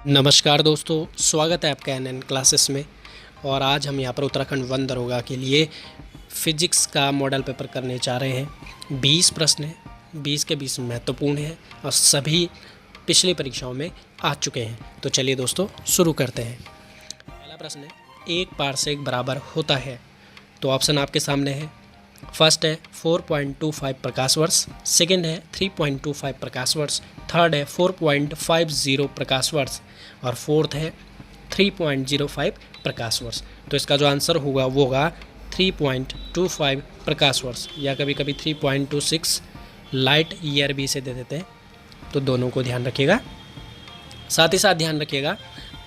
नमस्कार दोस्तों, स्वागत है आपका एनएन क्लासेस में। और आज हम यहाँ पर उत्तराखंड वन दरोगा के लिए फिजिक्स का मॉडल पेपर करने जा रहे हैं। 20 प्रश्न हैं, 20 के 20 महत्वपूर्ण हैं और सभी पिछली परीक्षाओं में आ चुके हैं। तो चलिए दोस्तों शुरू करते हैं। पहला प्रश्न है, एक पारसेक बराबर होता है। तो ऑप्शन आपके सामने है। फर्स्ट है 4.25 प्रकाश वर्ष, सेकेंड है 3.25 प्रकाश वर्ष, थर्ड है 4.50 प्रकाश वर्ष और फोर्थ है 3.05 प्रकाश वर्ष। तो इसका जो आंसर होगा वो होगा 3.25 प्रकाश वर्ष, या कभी कभी 3.26 लाइट ईयर भी इसे दे देते हैं। तो दोनों को ध्यान रखिएगा। साथ ही साथ ध्यान रखिएगा,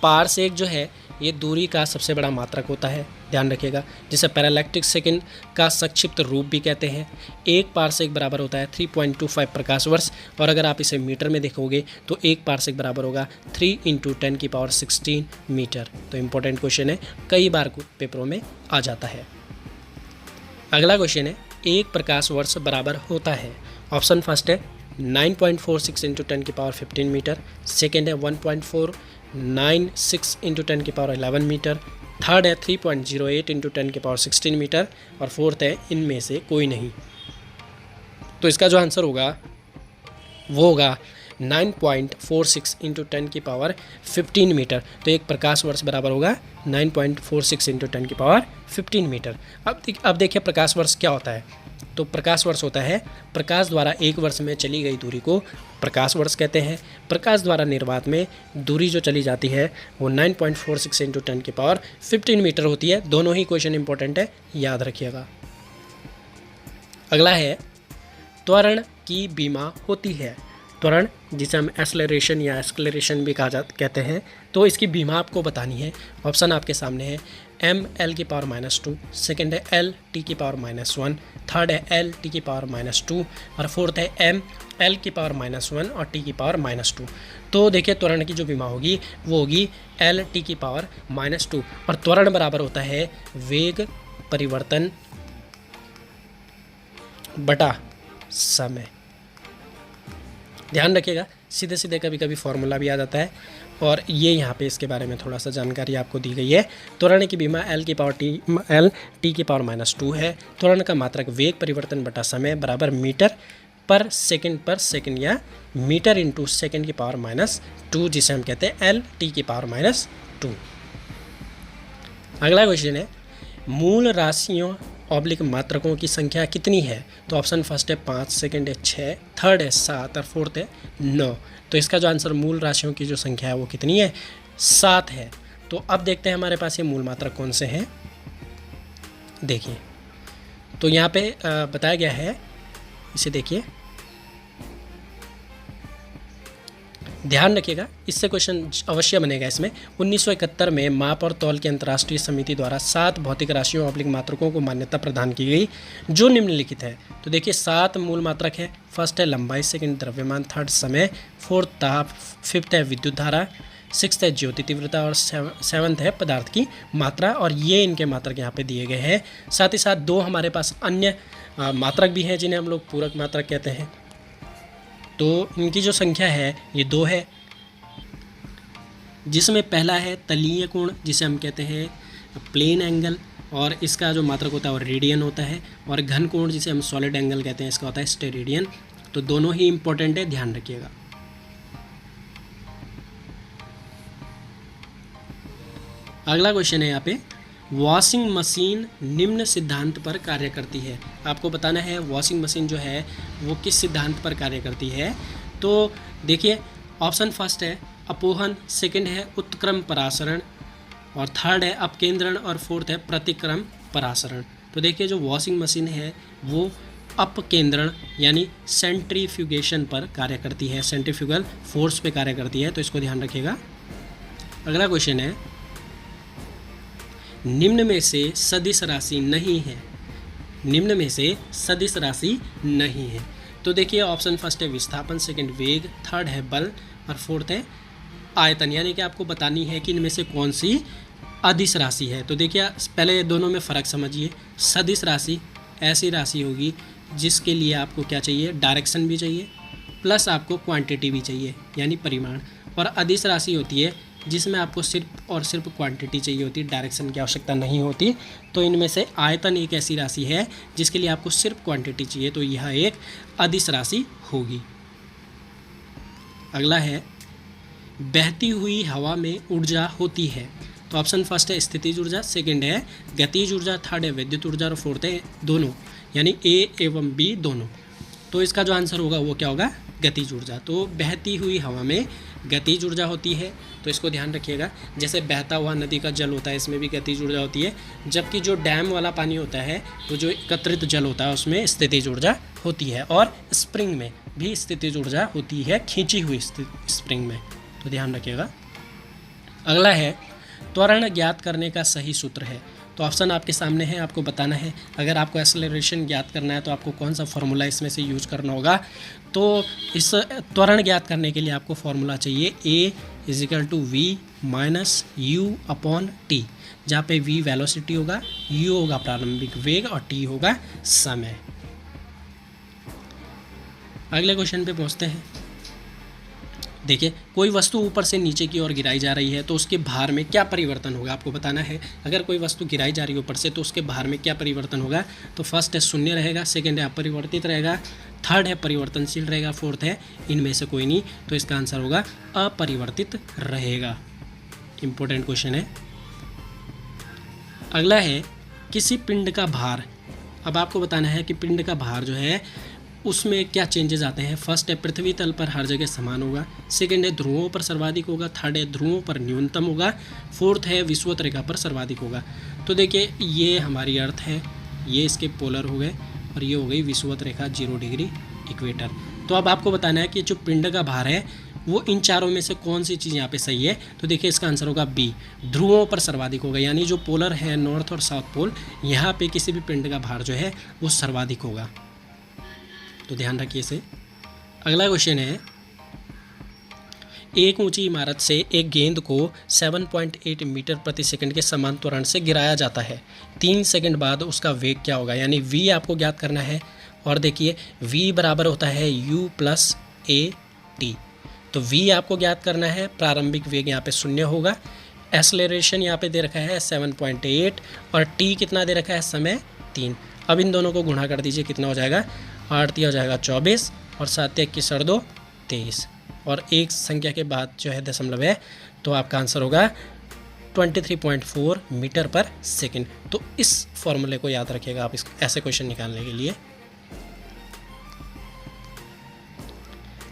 पारसेक जो है ये दूरी का सबसे बड़ा मात्रक होता है, ध्यान रखिएगा, जिसे पैरालैक्टिक सेकंड का संक्षिप्त रूप भी कहते हैं। एक पारसेक बराबर होता है 3.25 प्रकाश वर्ष, और अगर आप इसे मीटर में देखोगे तो एक पारसेक बराबर होगा 3 × 10⁻16 मीटर। तो इम्पोर्टेंट क्वेश्चन है, कई बार पेपरों में आ जाता है। अगला क्वेश्चन है, एक प्रकाश वर्ष बराबर होता है। ऑप्शन फर्स्ट है 9.46 × 10⁻15 मीटर, सेकेंड है 1.496 × 10⁻11 मीटर, थर्ड है 3.08 × 10⁻16 मीटर और फोर्थ है इनमें से कोई नहीं। तो इसका जो आंसर होगा वो होगा 9.46 × 10⁻15 मीटर। तो एक प्रकाश वर्ष बराबर होगा 9.46 × 10⁻15 मीटर। अब देखिए प्रकाश वर्ष क्या होता है। तो प्रकाश वर्ष होता है प्रकाश द्वारा एक वर्ष में चली गई दूरी को प्रकाश वर्ष कहते हैं। प्रकाश द्वारा निर्वात में दूरी जो चली जाती है वो 9.46 × 10⁻15 मीटर होती है। दोनों ही क्वेश्चन इंपॉर्टेंट है, याद रखिएगा। अगला है, त्वरण की बीमा होती है। त्वरण जिसे हम एक्सेलरेशन या एक्सक्लेरेशन भी कहते हैं, तो इसकी बीमा आपको बतानी है। ऑप्शन आपके सामने है ml⁻², सेकेंड है l⁻⁻1, थर्ड है l⁻⁻2 और फोर्थ है ml⁻1 और t⁻²। तो देखिए त्वरण की जो बीमा होगी वो होगी l⁻⁻2 और त्वरण बराबर होता है वेग परिवर्तन बटा समय। ध्यान रखिएगा, सीधे सीधे कभी कभी फॉर्मूला भी आ जाता है और ये यहाँ पे इसके बारे में थोड़ा सा जानकारी आपको दी गई है। त्वरण की बीमा l⁻⁻2 है। त्वरण का मात्रक वेग परिवर्तन बटा समय बराबर मीटर पर सेकंड या मीटर इंटू सेकंड की पावर -2, जिसे हम कहते हैं l⁻²। अगला क्वेश्चन है, मूल राशियों ऑब्लिक मात्रकों की संख्या कितनी है। तो ऑप्शन फर्स्ट है 5, सेकंड है 6, थर्ड है 7 और फोर्थ है 9। तो इसका जो आंसर मूल राशियों की जो संख्या है वो कितनी है, 7 है। तो अब देखते हैं हमारे पास ये मूल मात्रक कौन से हैं। देखिए तो यहाँ पे बताया गया है, इसे देखिए, ध्यान रखिएगा, इससे क्वेश्चन अवश्य बनेगा। इसमें 1971 में माप और तौल की अंतर्राष्ट्रीय समिति द्वारा 7 भौतिक राशियों ऑब्लिक मात्रकों को मान्यता प्रदान की गई, जो निम्नलिखित है। तो देखिए 7 मूल मात्रक है। फर्स्ट है लंबाई, सेकंड द्रव्यमान, थर्ड समय, फोर्थ ताप, फिफ्थ है विद्युत धारा, सिक्स्थ है ज्योति तीव्रता और सेवंथ है पदार्थ की मात्रा। और ये इनके मात्रक यहाँ पे दिए गए हैं। साथ ही साथ 2 हमारे पास अन्य मात्रक भी हैं जिन्हें हम लोग पूरक मात्रक कहते हैं। तो इनकी जो संख्या है ये 2 है, जिसमें पहला है तलीय कोण, जिसे हम कहते हैं प्लेन एंगल, और इसका जो मात्रक होता है वो रेडियन होता है। और घन कोण जिसे हम सॉलिड एंगल कहते हैं, इसका होता है स्टेरेडियन। तो दोनों ही इंपॉर्टेंट है, ध्यान रखिएगा। अगला क्वेश्चन है यहाँ पे, वॉशिंग मशीन निम्न सिद्धांत पर कार्य करती है। आपको बताना है वॉशिंग मशीन जो है वो किस सिद्धांत पर कार्य करती है। तो देखिए ऑप्शन फर्स्ट है अपोहन, सेकंड है उत्क्रम परासरण और थर्ड है अपकेंद्रण और फोर्थ है प्रतिक्रम परासरण। तो देखिए जो वॉशिंग मशीन है वो अपकेंद्रण यानी सेंट्रीफ्यूगेशन पर कार्य करती है, सेंट्रीफ्यूगल फोर्स पे कार्य करती है। तो इसको ध्यान रखिएगा। अगला क्वेश्चन है, निम्न में से सदिश राशि नहीं है। निम्न में से सदिश राशि नहीं है। तो देखिए ऑप्शन फर्स्ट है विस्थापन, सेकंड वेग, थर्ड है बल और फोर्थ है आयतन। यानी कि आपको बतानी है कि इनमें से कौन सी अदिश राशि है। तो देखिए पहले दोनों में फ़र्क समझिए। सदिश राशि ऐसी राशि होगी जिसके लिए आपको क्या चाहिए, डायरेक्शन भी चाहिए प्लस आपको क्वांटिटी भी चाहिए यानी परिमाण। और अदिश राशि होती है जिसमें आपको सिर्फ और सिर्फ क्वांटिटी चाहिए होती है, डायरेक्शन की आवश्यकता नहीं होती। तो इनमें से आयतन एक ऐसी राशि है जिसके लिए आपको सिर्फ क्वांटिटी चाहिए, तो यह एक अदिश राशि होगी। अगला है बहती हुई हवा में ऊर्जा होती है। तो ऑप्शन फर्स्ट है स्थितिज ऊर्जा, सेकंड है गतिज ऊर्जा, थर्ड है विद्युत ऊर्जा और फोर्थ है दोनों, यानी ए एवं बी दोनों। तो इसका जो आंसर होगा वो क्या होगा, गतिज ऊर्जा। तो बहती हुई हवा में गतिज ऊर्जा होती है, तो इसको ध्यान रखिएगा। जैसे बहता हुआ नदी का जल होता है, इसमें भी गतिज ऊर्जा होती है, जबकि जो डैम वाला पानी होता है, वो जो एकत्रित जल होता है, उसमें स्थितिज ऊर्जा होती है। और स्प्रिंग में भी स्थितिज ऊर्जा होती है, खींची हुई स्प्रिंग में, तो ध्यान रखिएगा। अगला है त्वरण ज्ञात करने का सही सूत्र है। तो ऑप्शन आपके सामने है, आपको बताना है। अगर आपको एक्सेलरेशन ज्ञात करना है तो आपको कौन सा फार्मूला इसमें से यूज करना होगा। तो इस त्वरण ज्ञात करने के लिए आपको फार्मूला चाहिए a = v - u/t, जहाँ पे v वेलोसिटी होगा, u होगा प्रारंभिक वेग और t होगा समय। अगले क्वेश्चन पे पहुँचते हैं। देखिए, कोई वस्तु ऊपर से नीचे की ओर गिराई जा रही है तो उसके भार में क्या परिवर्तन होगा, आपको बताना है। अगर कोई वस्तु गिराई जा रही है ऊपर से तो उसके भार में क्या परिवर्तन होगा। तो फर्स्ट है शून्य रहेगा, सेकंड है अपरिवर्तित रहेगा, थर्ड है परिवर्तनशील रहेगा, फोर्थ है इनमें से कोई नहीं। तो इसका आंसर होगा अपरिवर्तित रहेगा। इम्पोर्टेंट क्वेश्चन है। अगला है किसी पिंड का भार। अब आपको बताना है कि पिंड का भार जो है उसमें क्या चेंजेस आते हैं। फर्स्ट है पृथ्वी तल पर हर जगह समान होगा, सेकंड है ध्रुवों पर सर्वाधिक होगा, थर्ड है ध्रुवों पर न्यूनतम होगा, फोर्थ है विषुवत रेखा पर सर्वाधिक होगा। तो देखिए, ये हमारी अर्थ है, ये इसके पोलर हो गए और ये हो गई विषुवत रेखा 0 डिग्री इक्वेटर। तो अब आपको बताना है कि जो पिंड का भार है वो इन चारों में से कौन सी चीज़ यहाँ पे सही है। तो देखिए, इसका आंसर होगा बी, ध्रुवों पर सर्वाधिक होगा, यानी जो पोलर है नॉर्थ और साउथ पोल, यहाँ पे किसी भी पिंड का भार जो है वो सर्वाधिक होगा। तो ध्यान रखिए इसे। अगला क्वेश्चन है, एक ऊंची इमारत से एक गेंद को 7.8 मीटर प्रति सेकंड के समान त्वरण से गिराया जाता है। 3 सेकंड बाद उसका वेग क्या होगा, यानी v आपको ज्ञात करना है। और देखिए, v बराबर होता है u + a t। तो v आपको ज्ञात करना है, प्रारंभिक वेग यहाँ पे 0 होगा, एक्सेलरेशन यहाँ पे दे रखा है 7.8 और t कितना दे रखा है, समय 3। अब इन दोनों को गुणा कर दीजिए, कितना हो जाएगा, 8 हो जाएगा 24 और 7 21 और 2 23 और एक संख्या के बाद जो है दशमलव है, तो आपका आंसर होगा 23.4 मीटर पर सेकंड। तो इस फॉर्मूले को याद रखिएगा आप इस ऐसे क्वेश्चन निकालने के लिए।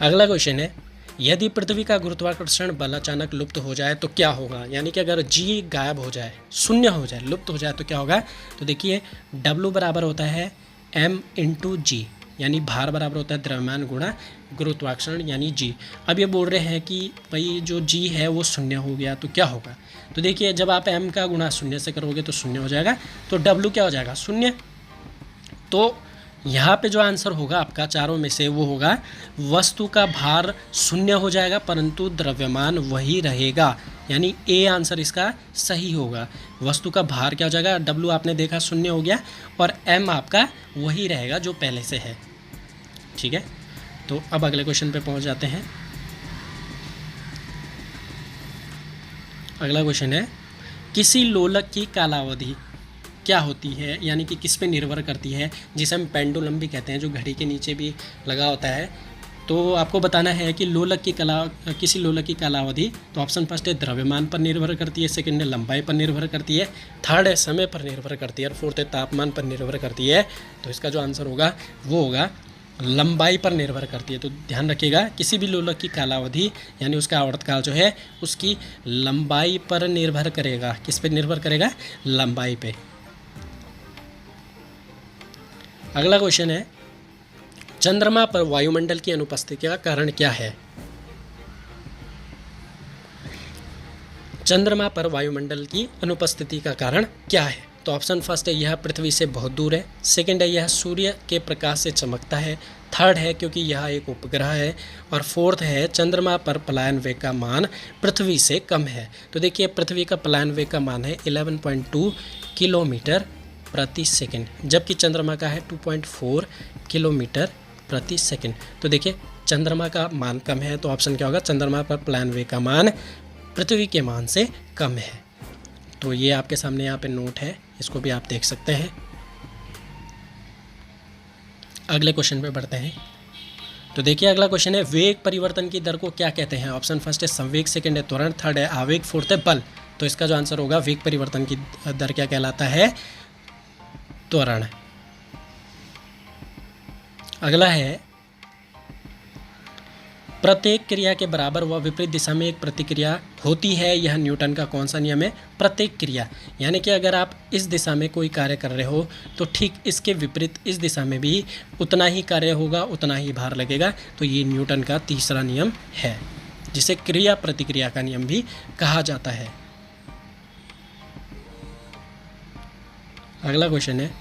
अगला क्वेश्चन है, यदि पृथ्वी का गुरुत्वाकर्षण बल अचानक लुप्त हो जाए तो क्या होगा, यानी कि अगर g गायब हो जाए, शून्य हो जाए, लुप्त हो जाए तो क्या होगा। तो देखिए, W बराबर होता है m × g, यानी भार बराबर होता है द्रव्यमान गुणा गुरुत्वाकर्षण यानी g। अब ये बोल रहे हैं कि भाई जो g है वो 0 हो गया तो क्या होगा। तो देखिए, जब आप m का गुणा 0 से करोगे तो 0 हो जाएगा, तो W क्या हो जाएगा, 0। तो यहाँ पे जो आंसर होगा आपका चारों में से वो होगा वस्तु का भार 0 हो जाएगा परंतु द्रव्यमान वही रहेगा, यानी ए आंसर इसका सही होगा। वस्तु का भार क्या हो जाएगा, W आपने देखा 0 हो गया और m आपका वही रहेगा जो पहले से है। ठीक है, तो अब अगले क्वेश्चन पे पहुंच जाते हैं। अगला क्वेश्चन है, किसी लोलक की कालावधि क्या होती है, यानी कि किस पे निर्भर करती है, जिसे हम पेंडुलम भी कहते हैं, जो घड़ी के नीचे भी लगा होता है। तो आपको बताना है कि किसी लोलक की कालावधि। तो ऑप्शन फर्स्ट है द्रव्यमान पर निर्भर करती है, सेकंड है लंबाई पर निर्भर करती है, थर्ड है समय पर निर्भर करती है और फोर्थ है तापमान पर निर्भर करती है। तो इसका जो आंसर होगा वो होगा लंबाई पर निर्भर करती है। तो ध्यान रखिएगा, किसी भी लोलक की कालावधि यानी उसका आवर्तकाल जो है उसकी लंबाई पर निर्भर करेगा। किस पे निर्भर करेगा, लंबाई पे। अगला क्वेश्चन है, चंद्रमा पर वायुमंडल की अनुपस्थिति का कारण क्या है। चंद्रमा पर वायुमंडल की अनुपस्थिति का कारण क्या है। तो ऑप्शन फर्स्ट है यह पृथ्वी से बहुत दूर है, सेकंड है यह सूर्य के प्रकाश से चमकता है, थर्ड है क्योंकि यह एक उपग्रह है और फोर्थ है चंद्रमा पर पलायन वेग का मान पृथ्वी से कम है। तो देखिए, पृथ्वी का पलायन वेग का मान है 11.2 किलोमीटर प्रति सेकंड, जबकि चंद्रमा का है 2.4 किलोमीटर प्रति सेकंड। तो देखिए, चंद्रमा का मान कम है, तो ऑप्शन क्या होगा, चंद्रमा पर प्लान वे का मान पृथ्वी के मान से कम है। तो ये आपके सामने यहाँ पे नोट है, इसको भी आप देख सकते हैं। अगले क्वेश्चन पे बढ़ते हैं। तो देखिए अगला क्वेश्चन है, वेग परिवर्तन की दर को क्या कहते हैं? ऑप्शन फर्स्ट है संवेग, सेकंड है त्वरण, थर्ड है आवेग, फोर्थ है बल। तो इसका जो आंसर होगा, वेग परिवर्तन की दर क्या कहलाता है? त्वरण। अगला है, प्रत्येक क्रिया के बराबर व विपरीत दिशा में एक प्रतिक्रिया होती है, यह न्यूटन का कौन सा नियम है? प्रत्येक क्रिया, यानी कि अगर आप इस दिशा में कोई कार्य कर रहे हो तो ठीक इसके विपरीत इस दिशा में भी उतना ही कार्य होगा, उतना ही भार लगेगा। तो ये न्यूटन का तीसरा नियम है, जिसे क्रिया प्रतिक्रिया का नियम भी कहा जाता है। अगला क्वेश्चन है,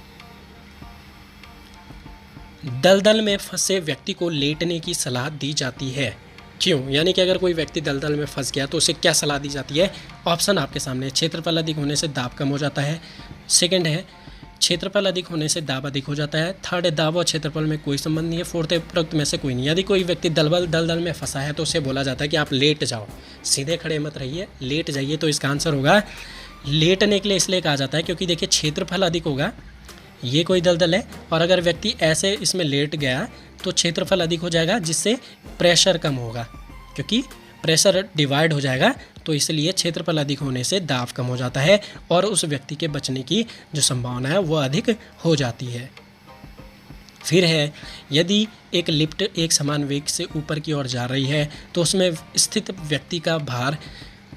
दलदल में फंसे व्यक्ति को लेटने की सलाह दी जाती है, क्यों? यानी कि अगर कोई व्यक्ति दलदल में फंस गया तो उसे क्या सलाह दी जाती है? ऑप्शन आपके सामने, क्षेत्रफल अधिक होने से दाब कम हो जाता है, सेकंड है क्षेत्रफल अधिक होने से दाब अधिक हो जाता है, थर्ड है दाब और क्षेत्रफल में कोई संबंध नहीं है, फोर्थ है उपरोक्त में से कोई नहीं। यदि कोई व्यक्ति दलदल में फंसा है तो उसे बोला जाता है कि आप लेट जाओ, सीधे खड़े मत रहिए, लेट जाइए। तो इसका आंसर होगा, लेटने के लिए इसलिए कहा जाता है क्योंकि देखिए क्षेत्रफल अधिक होगा, ये कोई दलदल है, और अगर व्यक्ति ऐसे इसमें लेट गया तो क्षेत्रफल अधिक हो जाएगा, जिससे प्रेशर कम होगा, क्योंकि प्रेशर डिवाइड हो जाएगा। तो इसलिए क्षेत्रफल अधिक होने से दाब कम हो जाता है और उस व्यक्ति के बचने की जो संभावना है वो अधिक हो जाती है। फिर है, यदि एक लिफ्ट एक समान वेग से ऊपर की ओर जा रही है तो उसमें स्थित व्यक्ति का भार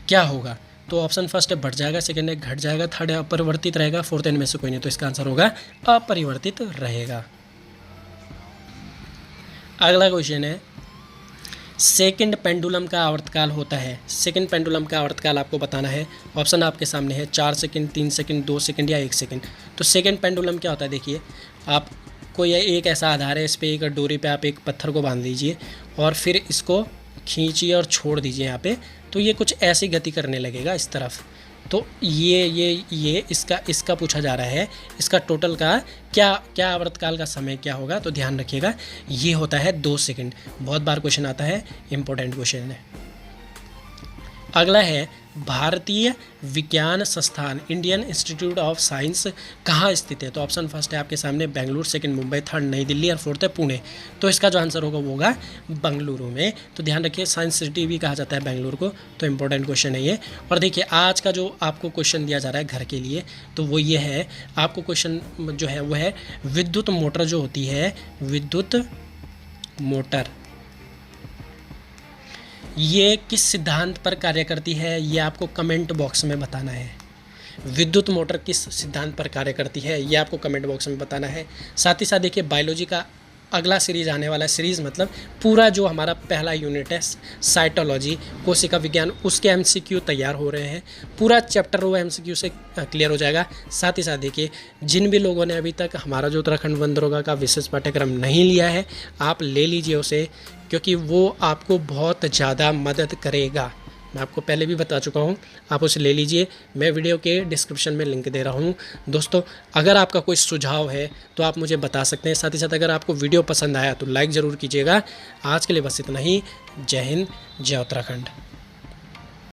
क्या होगा? तो ऑप्शन फर्स्ट है बढ़ जाएगा, सेकंड है घट जाएगा, थर्ड है अपरिवर्तित रहेगा, फोर्थ इनमें से कोई नहीं। तो इसका आंसर होगा अपरिवर्तित रहेगा। अगला क्वेश्चन है, सेकंड पेंडुलम का आवर्तकाल होता है। सेकंड पेंडुलम का आवर्तकाल आपको बताना है। ऑप्शन आपके सामने है 4 सेकंड, 3 सेकंड, 2 सेकंड या 1 सेकंड। तो सेकंड पेंडुलम क्या होता है? देखिए, आप कोई एक ऐसा आधार है, इस पर एक डोरी पे आप एक पत्थर को बांध दीजिए और फिर इसको खींचिए और छोड़ दीजिए यहाँ पे, तो ये कुछ ऐसी गति करने लगेगा इस तरफ। तो ये इसका पूछा जा रहा है, इसका टोटल का क्या आवर्तकाल का समय क्या होगा? तो ध्यान रखिएगा, ये होता है 2 सेकंड। बहुत बार क्वेश्चन आता है, इंपॉर्टेंट क्वेश्चन है। अगला है, भारतीय विज्ञान संस्थान इंडियन इंस्टीट्यूट ऑफ साइंस कहाँ स्थित है? तो ऑप्शन फर्स्ट है आपके सामने बेंगलुरु, सेकंड मुंबई, थर्ड नई दिल्ली और फोर्थ है पुणे। तो इसका जो आंसर होगा वो होगा बेंगलुरु में। तो ध्यान रखिए, साइंस सिटी भी कहा जाता है बेंगलुरु को। तो इंपॉर्टेंट क्वेश्चन है ये। और देखिए, आज का जो आपको क्वेश्चन दिया जा रहा है घर के लिए, तो वो ये है, आपको क्वेश्चन जो है वो है, विद्युत मोटर जो होती है, विद्युत मोटर ये किस सिद्धांत पर कार्य करती है? ये आपको कमेंट बॉक्स में बताना है। विद्युत मोटर किस सिद्धांत पर कार्य करती है, ये आपको कमेंट बॉक्स में बताना है। साथ ही साथ देखिए, बायोलॉजी का अगला सीरीज़ आने वाला है। सीरीज़ मतलब पूरा जो हमारा पहला यूनिट है साइटोलॉजी, कोशिका विज्ञान, उसके एमसीक्यू तैयार हो रहे हैं। पूरा चैप्टर वो एमसीक्यू से क्लियर हो जाएगा। साथ ही साथ देखिए, जिन भी लोगों ने अभी तक हमारा जो उत्तराखंड वन दरोगा का विशेष पाठ्यक्रम नहीं लिया है, आप ले लीजिए उसे, क्योंकि वो आपको बहुत ज़्यादा मदद करेगा। मैं आपको पहले भी बता चुका हूँ, आप उसे ले लीजिए। मैं वीडियो के डिस्क्रिप्शन में लिंक दे रहा हूँ। दोस्तों, अगर आपका कोई सुझाव है तो आप मुझे बता सकते हैं। साथ ही साथ अगर आपको वीडियो पसंद आया तो लाइक ज़रूर कीजिएगा। आज के लिए बस इतना ही। जय हिंद, जय उत्तराखंड।